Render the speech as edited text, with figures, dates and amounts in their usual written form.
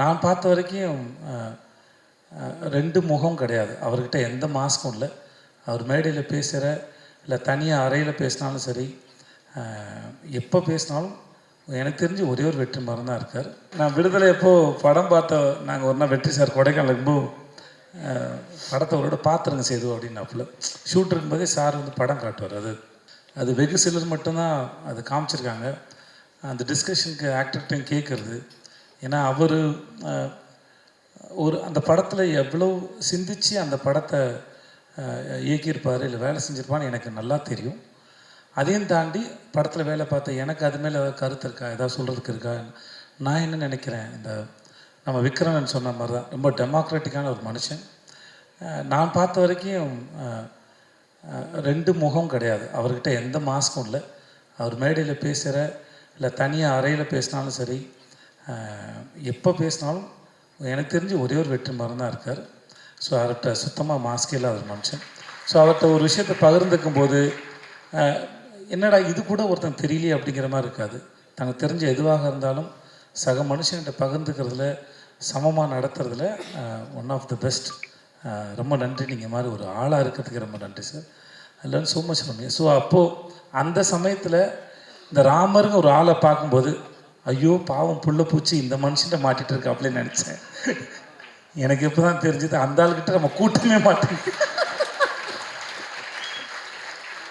நான் பார்த்த வரைக்கும் 2 முகம் கிடையாது. அவர்கிட்ட எந்த மாஸ்க்கும் இல்லை. அவர் மேடையில் பேசுகிற இல்லை தனியாக அறையில் பேசினாலும் சரி, எப்போ பேசினாலும் எனக்கு தெரிஞ்சு ஒரே ஒரு வெற்றிமாறன் தான் இருக்கார். நான் விடுதலை எப்போது படம் நாங்கள் ஒரு நாள் வெற்றி சார் கொடைக்கானல் இருக்கும்போது படத்தை அவரோட பார்த்துருங்க சேது அப்படின்னாப்புல. ஷூட் இருக்கும்போதே சார் வந்து படம் காட்டுவார். அது வெகு சிலர் மட்டும்தான் அது காமிச்சிருக்காங்க. அந்த டிஸ்கஷனுக்கு ஆக்டர்கிட்டையும் கேட்குறது. ஏன்னா அவர் அந்த படத்தில் எவ்வளோ சிந்தித்து அந்த படத்தை இயக்கியிருப்பார், இல்லை வேலை செஞ்சுருப்பான்னு எனக்கு நல்லா தெரியும். அதையும் தாண்டி படத்தில் வேலை பார்த்த எனக்கு அது மேலே ஏதாவது கருத்து இருக்கா, ஏதாவது சொல்கிறதுக்கு இருக்கா? நான் என்ன நினைக்கிறேன், நம்ம விக்ரமன் சொன்ன மாதிரி தான் ரொம்ப டெமோக்ராட்டிக்கான ஒரு மனுஷன். நான் பார்த்த வரைக்கும் 2 முகம் கிடையாது. அவர்கிட்ட எந்த மாஸ்க்கும் இல்லை. அவர் மேடையில் பேசுகிற இல்லை தனியாக அறையில் பேசினாலும் சரி, எப்போ பேசினாலும் எனக்கு தெரிஞ்சு ஒரே ஒரு வெற்றிமாறன் தான் இருக்கார். ஸோ அவர்கிட்ட சுத்தமாக மாஸ்கே இல்லாத ஒரு மனுஷன். ஸோ அவர்கிட்ட ஒரு விஷயத்தை பகிர்ந்துக்கும் போது என்னடா இது கூட ஒருத்தன் தெரியலையே அப்படிங்கிற மாதிரி இருக்காது. தனக்கு தெரிஞ்ச எதுவாக இருந்தாலும் சக மனுஷன்கிட்ட பகிர்ந்துக்கிறதுல, சமமாக நடத்துறதுல ஒன் ஆஃப் த பெஸ்ட். ரொம்ப நன்றி. நீங்கள் மாதிரி ஒரு ஆளாக இருக்கிறதுக்கு ரொம்ப நன்றி sir. I learn so much from you. So அப்போது அந்த சமயத்தில் இந்த ராமருங்க ஒரு ஆளை பார்க்கும்போது, ஐயோ பாவம் புள்ள பூச்சி இந்த மனுஷன்ட்ட மாட்டிகிட்டு இருக்கா அப்படின்னு நினச்சேன். எனக்கு இப்போ தான் தெரிஞ்சது அந்த ஆள்கிட்ட நம்ம கூட்டமே மாட்டேங்குது.